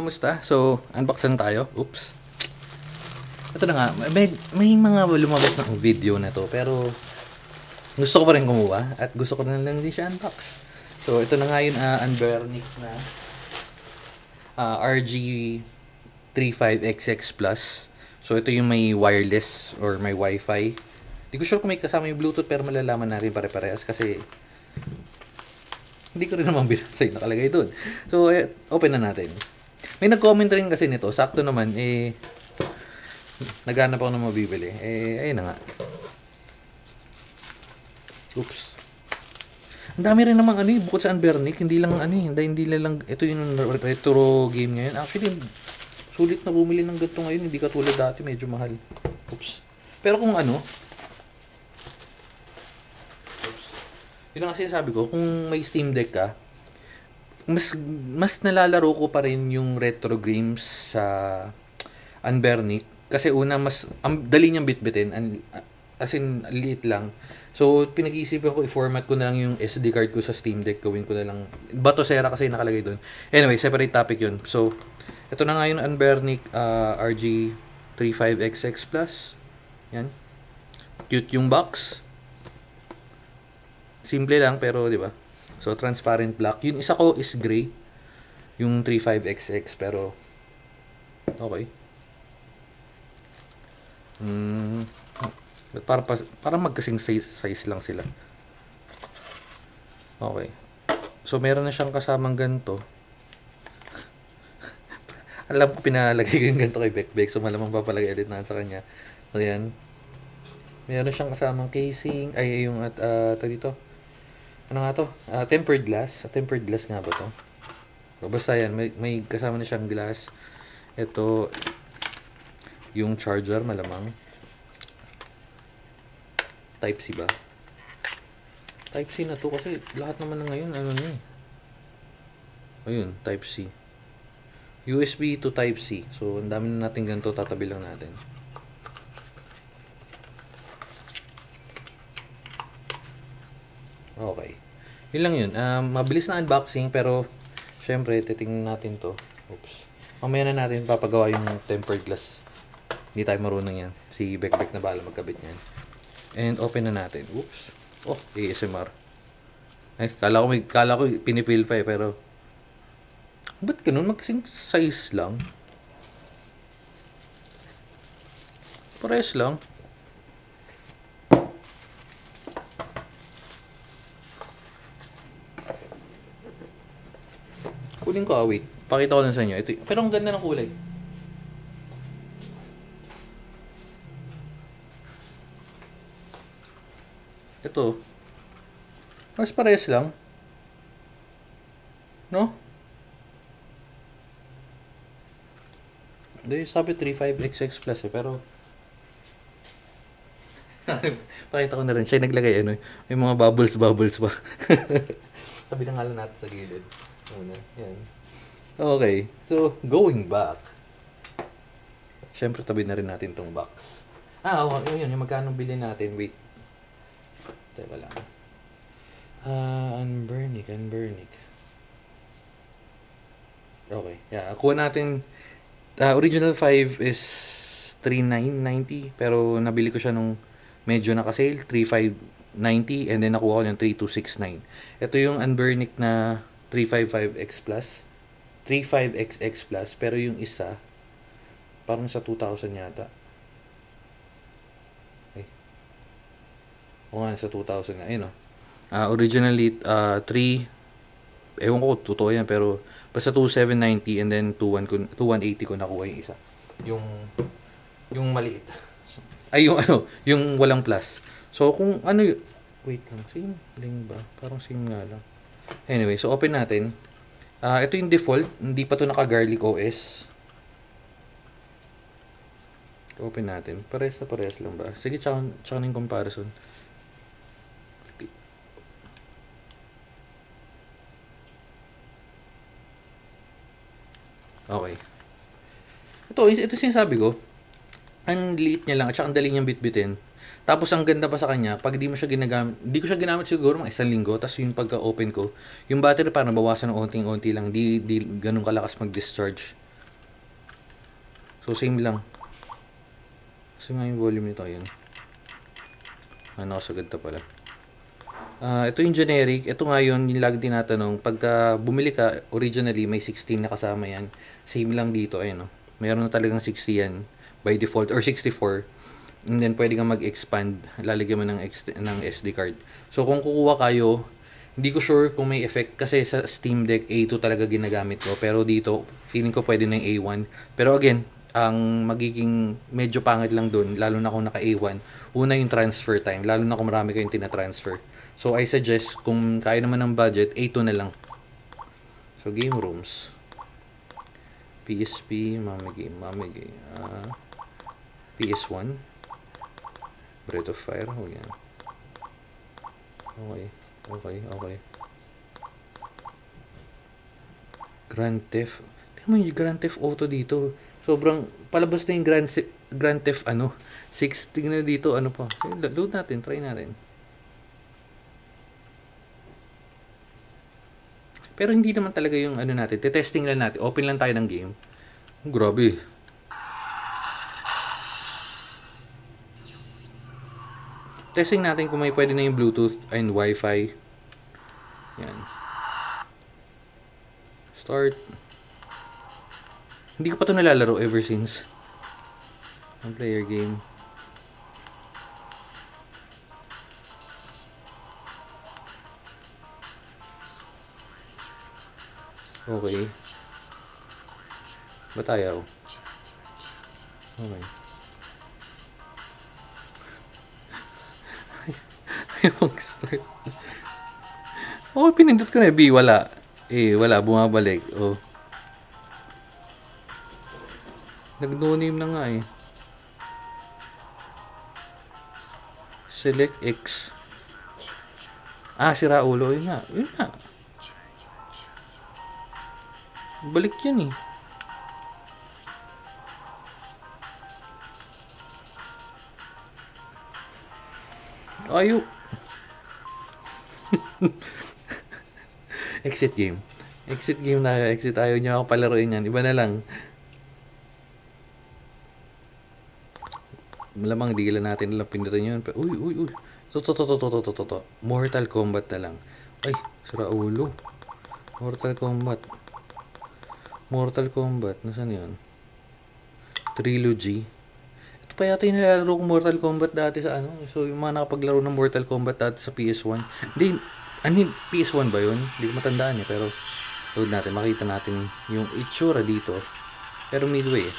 Musta? So, unbox lang tayo. Oops. Ito na nga, may mga lumabas na video na to, pero gusto ko pa rin kumuha at gusto ko na lang din siya unbox. So, ito na nga yung Anbernic na RG35XX Plus. So, ito yung may wireless or may wifi. Hindi ko sure kung may kasama yung Bluetooth, pero malalaman natin pare-parehas kasi hindi ko rin naman binasa yung nakalagay doon. So, open na natin. May nag-comment rin kasi nito. Sakto naman, naghanap ako ng mabibili. Ayun na nga. Oops. Ang dami rin namang bukod sa Anbernic, hindi lang ito yung retro game ngayon. Actually, sulit na bumili ng ganito ngayon, hindi katulad dati, medyo mahal. Oops. Pero kung yun ang kasi sabi ko, kung may Steam Deck ka, mas nalalaro ko pa rin yung retro games sa Anbernic. Kasi una, dali niyang bitbitin, as in, liit lang. So, pinag-iisipan ko, i-format ko na lang yung SD card ko sa Steam Deck, gawin ko na lang, Batocera kasi nakalagay doon. Anyway, separate topic yun. So, ito na nga yung Anbernic RG35XX Plus. Yan. Cute yung box. Simple lang pero 'di ba? So transparent black. Yung isa ko is gray. Yung 35XX pero okay. Para magkasing size lang sila. Okay. So meron na siyang kasamang ganito. Alam ko pinalagay ko yung ganito kay Bekbek, so malamang papalagay ulit na sa kanya. So yan. Meron siyang kasamang casing, yung dito. Ano nga to? Tempered glass. Tempered glass nga ba to? So, basta yan. May kasama na siyang glass. Ito, yung charger, malamang. Type-C ba? Type-C na to kasi lahat naman na ngayon, Ayun, Type-C. USB to Type-C. So, ang dami na natin ganito. Tatabi lang natin. Okay. Yun lang yun. Mabilis na unboxing pero syempre titingnan natin to. Oops. Mamaya na natin papagawa yung tempered glass. Hindi tayo marunong yan. Si Bekbek na bahala magkabit niyan. And open na natin. Oops. Oh, ASMR. Kala ko pinipil pa pero ba't ganun? Magkasing size lang. Parehas lang. Kunin ko, wait. Pakita ko lang sa inyo. Ito, pero ang ganda ng kulay. Ito. Mas parehas lang. No? Hindi, sabi 35XX Plus pero pakita ko na rin. Siya naglagay may mga bubbles pa. Sabi na nga lang natin sa gilid. Yan. Okay. So, going back. Siyempre, tabi na rin natin tong box. Yun. Yung magkano bilhin natin. Wait. Teka lang. Anbernic. Okay. Yeah. Kuha natin. Original 5 is 3,990. Pero, nabili ko siya nung medyo naka-sale. 3,590. And then, nakuha ko yung 3,269. Ito yung Anbernic na 355X Plus. 35XX Plus. Pero yung isa, parang sa 2,000 yata. O nga, sa 2,000 nga. Ayun originally, 3, ewan ko, totoo yan. Pero, basta 2,790 and then 2,180 ko nakuha yung isa. Yung maliit. Yung walang plus. So, kung wait lang, same link ba? Parang same nga lang. Anyway, so open natin. Ito yung default. Hindi pa to naka-garlic OS. Open natin. Parehas lang ba? Sige, tsaka na yung comparison. Okay. Ito sinasabi ko. Ang liit niya lang at saka ang dali niyang bitbitin. Tapos ang ganda pa sa kanya, pag di mo siya ginagamit, di ko siya ginamit siguro mga 1 linggo, tapos yung pagka-open ko, yung battery parang nabawasan ng onting-onti lang, di ganun kalakas mag-discharge. So same lang. Kasi nga yung volume nito, yun. Ano sa ganda pala. Ito yung generic. Ito nga yun, yung lagi tinatanong. Pagka bumili ka, originally may 16 na kasama yan. Same lang dito, ayun, no? Mayroon na talagang 60 yan by default, or 64. And then pwede kang mag-expand. Lalagyan mo ng SD card. So kung kukuha kayo, hindi ko sure kung may effect kasi sa Steam Deck A2 talaga ginagamit ko. Pero dito, feeling ko pwede na yung A1. Pero again, ang magiging medyo pangit lang dun, lalo na kung naka A1, una yung transfer time, lalo na kung marami kayong tinatransfer. So I suggest, kung kaya naman ng budget, A2 na lang. So game rooms, PSP, Mami Game, PS1, Breath of Fire, oh yan. Okay. Grand Theft. Tingnan mo yung Grand Theft Auto dito. Sobrang palabas na yung Grand Theft 6. Tingnan dito, ano pa. Load natin, try natin. Pero hindi naman talaga yung ano natin. Testing lang natin. Open lang tayo ng game. Grabe. Testing natin kung may pwede na yung Bluetooth and Wi-Fi. Yan. Start. Hindi ko pa ito nalalaro ever since. Ang player game. Okay. Ba't ayaw? Okay. Ayaw mag-start. Okay, pinindot ko na B. Wala. Wala. Bumabalik. Oh. Nag-no name na nga eh. Select X. Sira ulo. Yun nga. Balik yan eh. Ayaw. Exit game. Exit game na. Exit. Ayaw niya ako palaruin yan. Iba na lang. Malamang di lang natin lang pindutin yun. Uy. To. Mortal Kombat na lang. Ay, sira ulo. Mortal Kombat. Nasaan yun? Trilogy. Ito pa yata yung nilalaro kong Mortal Kombat dati sa ano. So, yung mga nakapaglaro ng Mortal Kombat dati sa PS1. Hindi, PS1 ba yun? Hindi ko matandaan eh. Pero, load natin. Makita natin yung itsura dito. Pero midway eh.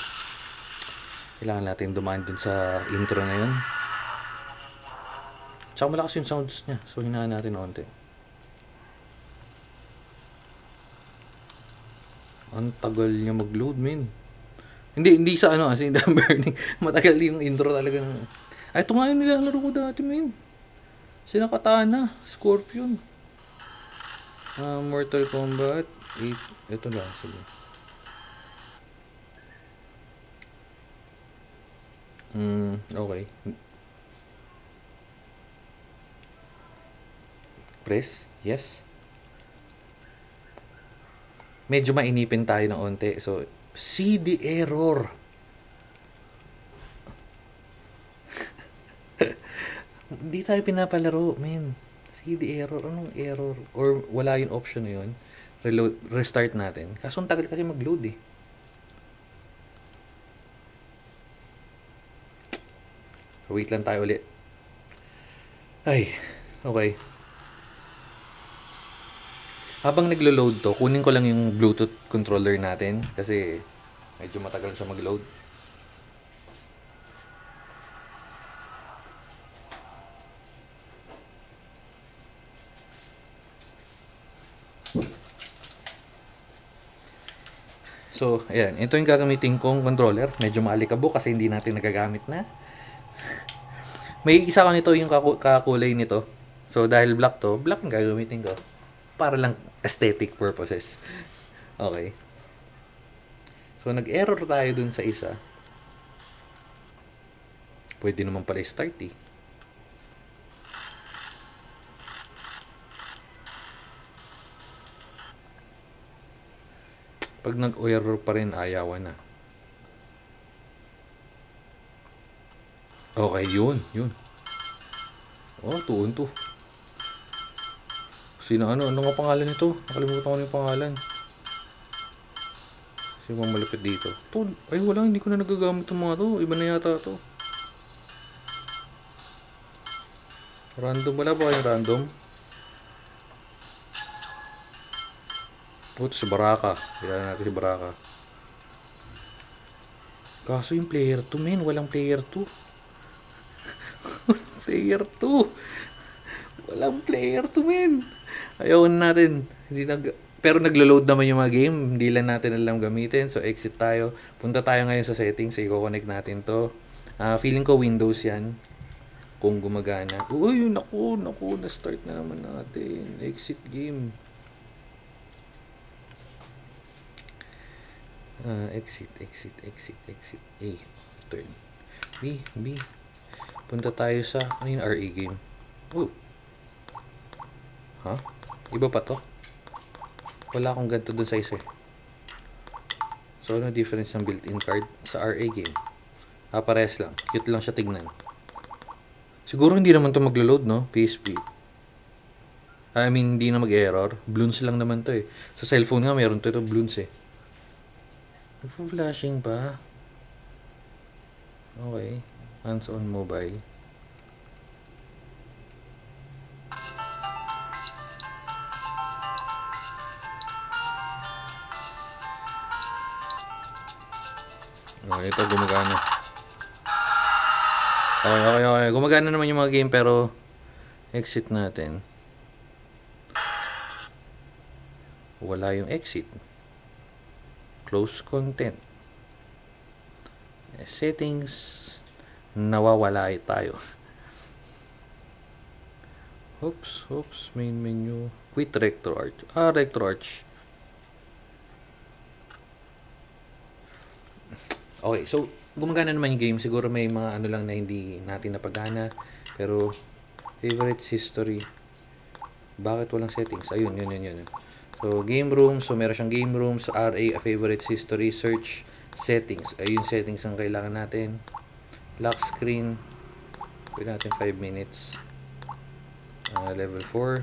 Kailangan natin dumaan dun sa intro na yun. Tsaka malakas yung sounds niya. So, hinaan natin onte. Ang tagal niya mag-load, men. Hindi sa ano, kasi the burning. Matagal yung intro talaga ng... Ito nga yung nilalaro ko dati, men. Sina Katana, Scorpion. Mortal Kombat 8. Ito lang, sige. Okay. Press, yes. Medyo mainipin tayo ng onte. So, CD error. Di tayo pinapalaro, men. CD error. Anong error? Or wala yung option na yun. Reload, restart natin. Kaso ang tagal kasi mag-load eh. So, wait lang tayo ulit. Ay, okay. Habang naglo-load to, kunin ko lang yung Bluetooth controller natin kasi medyo matagal siya mag-load. So, ayan. Ito yung gagamitin kong controller. Medyo maalikabok kasi hindi natin nagagamit na. May isa ko nito yung kakulay nito. So, dahil black to, black yung gagamitin ko. Para lang aesthetic purposes. Okay. So, nag-error tayo dun sa isa. Pwede naman pala start eh. Pag nag-error pa rin, ayawan na. Okay, yun. Oh, 2-2. Sino, ano nga pangalan nito? Nakalimutan ko na yung pangalan. Sino bang malapit dito? To, ay wala, hindi ko na nagagamit yung mga to. Iba na yata to. Random, wala ba kayong random? Oh, ito si Baraka. Kailangan natin si Baraka. Kaso yung player 2, men. Walang player 2. Player 2. Walang player 2, men. Ayaw na natin. Pero naglo-load naman yung mga game. Hindi lang natin alam gamitin. So, exit tayo. Punta tayo ngayon sa settings. So, i-connect natin to. Feeling ko Windows yan. Kung gumagana. Uy, naku. Na-start na naman natin. Exit game. Exit. A. Turn. B. Punta tayo sa, ano yung RE game? Oh. Ha? Iba pa to? Wala akong ganito dun sa isa eh. So, ano difference ng built-in card sa RA game? Parehas lang. Cute lang siya tignan. Siguro hindi naman to maglo-load, no? PSP. I mean, hindi na mag-error. Bloons lang naman to eh. Sa cellphone nga, meron to ito. Bloons eh. Nagpo-flashing pa. Okay. Hands-on mobile. Okay, ito gumagana. Okay. Gumagana naman yung mga game pero exit natin. Wala yung exit. Close content. Settings. Nawawala tayo. Oops. Main menu. Quit RetroArch. RetroArch. Okay, so gumagana naman yung game. Siguro may mga ano lang na hindi natin napagana. Pero favorites history. Bakit walang settings? Ayun, yun. So game room. So meron siyang game room. So RA, favorites history, search, settings. Ayun settings ang kailangan natin. Lock screen. Pwede natin 5 minutes. Level 4.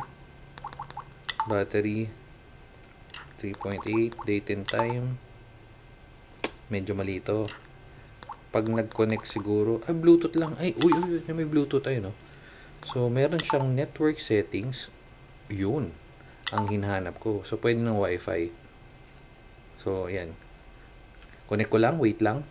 Battery. 3.8. Date and time. Medyo malito. Pag nag-connect siguro, Bluetooth lang. Uy, may Bluetooth tayo, no? So, meron siyang network settings. Yun. Ang hinahanap ko. So, pwede ng Wi-Fi. So, ayan. Connect ko lang. Wait lang.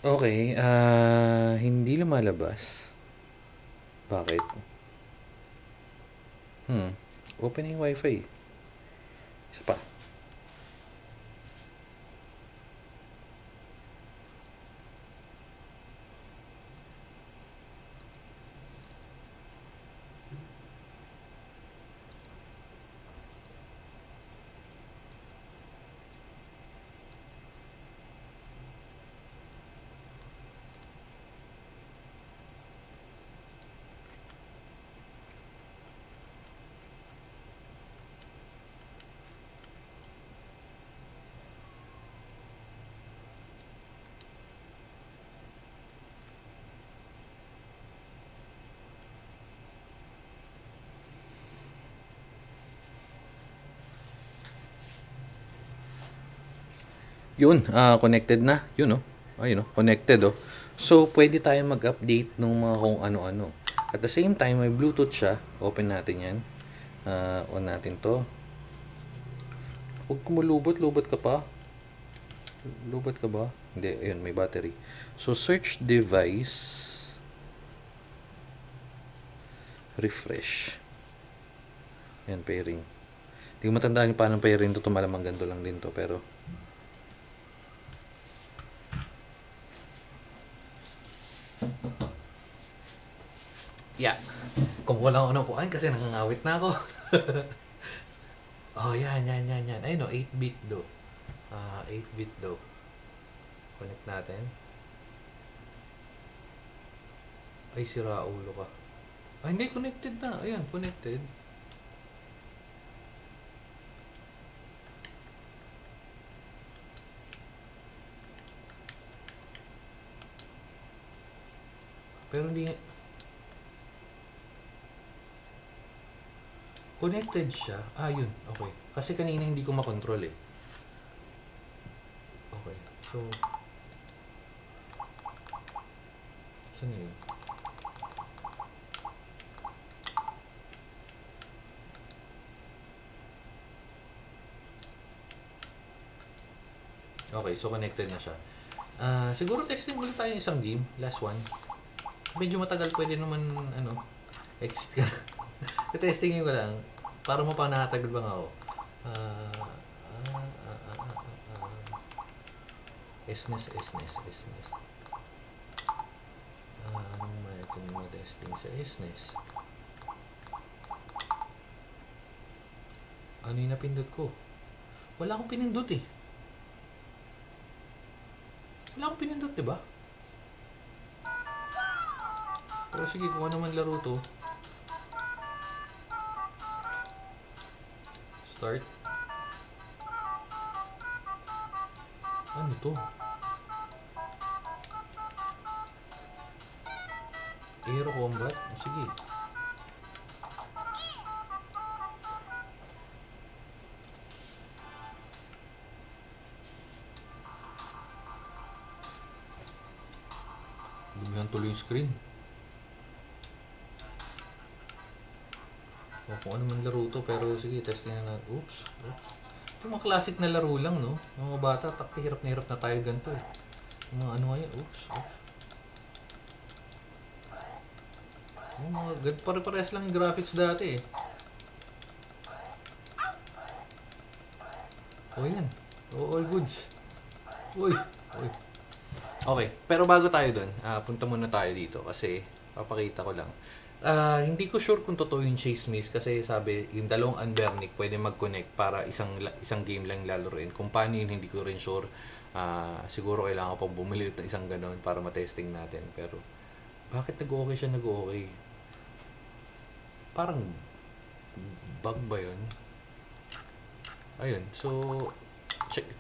Okay, hindi lumalabas. Bakit? Open yung Wi-Fi. Isa pa. Yun, connected na. Yun, oh. Ayun, oh. Connected, oh. So, pwede tayo mag-update ng mga kung ano-ano. At the same time, may Bluetooth siya. Open natin yan. On natin to. Huwag kumulubot-lubot ka pa. Lubot ka ba? Hindi, ayun, may battery. So, search device. Refresh. Yan, pairing. Hindi ko matandaan yung paano pairing to. Malamang ganito lang din to. Pero, yeah. Kumuha lang ako ng puan kasi nangangawit na ako. Oh, yan. Ay, no, 8-bit do. 8-bit do. Connect natin. Ay, sira ulo ka. Ay, hindi, connected na. Ayan, connected. Pero hindi nga. Connected siya. Yun. Okay. Kasi kanina hindi ko makontrol eh. Okay. So, saan yun? Okay. So, connected na siya. Siguro testing ulit tayo isang game. Last one. Medyo matagal. Pwede naman, exit ka. Testingin ko lang. Para mapanatagal bang ako. SNES. Anong ito yung mga testing sa SNES? Ano yung napindot ko? Wala akong pinindot eh. Wala akong pinindot, diba? Pero sige, kung ano man laro to. Start. Ano to? Aero combat? Sige. Lumihan tuloy yung screen. O kung ano man laro to, pero sige, testing na natin. Oops. Ito mga classic na laro lang, no? Mga bata, hirap na tayo ganito eh. Mga ano ngayon, oops. Mga pare-pares lang yung graphics dati eh. Yan. All goods. Uy. Okay, pero bago tayo dun, punta muna tayo dito kasi papakita ko lang. Hindi ko sure kung totoo yung chase maze kasi sabi yung dalawang Anbernic pwede mag-connect para isang game lang lalaruin. Kung paano yun, hindi ko rin sure. Siguro kailangan ko pang bumili ng isang ganoon para matesting natin. Pero bakit nag-okay siya nag-okay? Parang bug ba yun? Ayun, so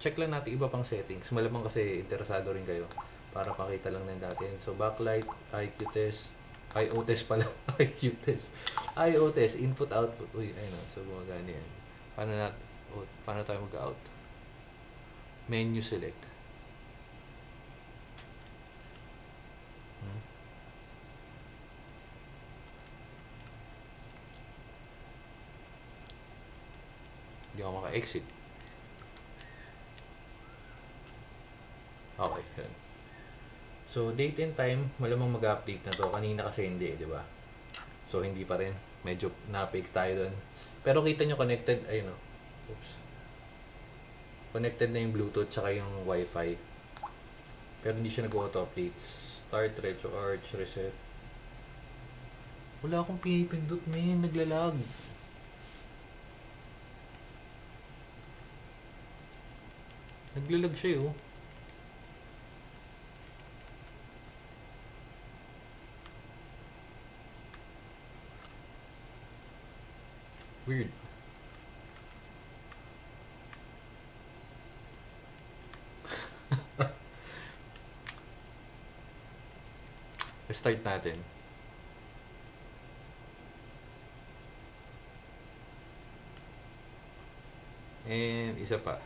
check lang natin iba pang settings. Malamang kasi interesado rin kayo para pakita lang na natin. So backlight, IQ test, IO test pala. IQ test. IO test, input output. Uy, ayun o. So gumagana yan. Paano tayo mag-out? Menu select. Hindi ako maka-exit. Okay, yun. So, date and time, malamang mag-update na to. Kanina kasi hindi, di ba? So, hindi pa rin. Medyo na-fake tayo doon. Pero kita nyo connected, ayun o. Oops. Connected na yung Bluetooth tsaka yung Wi-Fi. Pero hindi siya nag-auto-update. Start, retro, arch, reset. Wala akong pinipindot, man. Naglalag. Naglalag siya, oh. Weird. Start natin. And isa pa.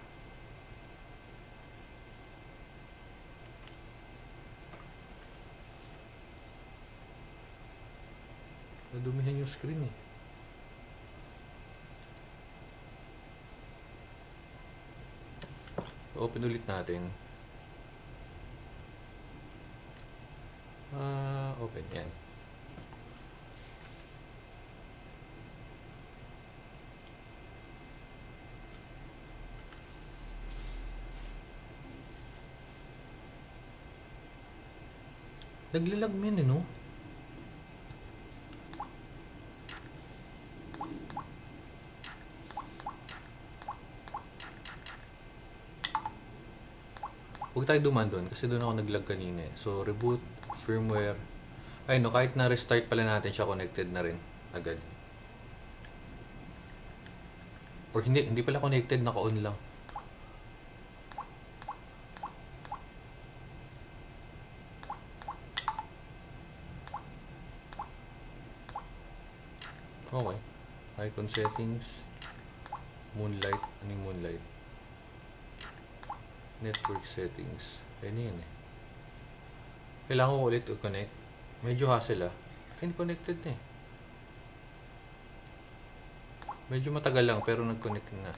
Nadumihan yung screen eh. Open ulit natin. Open yan. Naglalag min eh, no? Huwag tayo dumaan doon kasi doon ako naglag kanina eh. So, reboot, firmware. Ay no, kahit na-restart pala natin siya, connected na rin agad. Or hindi pala connected, naka-on lang. Okay. Icon settings. Moonlight. Ano yung moonlight? Network settings. Ayun yan eh. Kailangan ko ulit i-connect. Medyo hassle ah. Ay, connected na eh. Medyo matagal lang pero nag-connect na.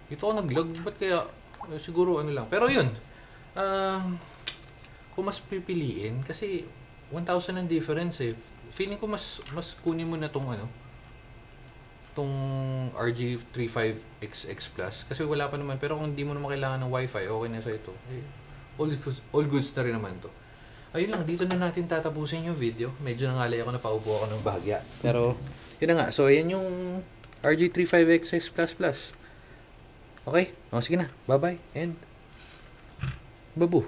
Ito ako nag-log. Ba't kaya? Siguro ano lang. Pero yun. Kung mas pipiliin, kasi 1,000 ang difference eh. Feeling ko mas kunin mo na tong tong RG35XX Plus kasi wala pa naman, pero kung hindi mo naman kailangan ng wifi, okay na sa ito eh, all goods na rin naman to. Ayun lang, dito na natin tatapusin yung video. Medyo nangalay ako, napaupo ako ng bahagya, pero yun na nga. So ayan yung RG35XX Plus. Okay, sige na, bye bye and babu.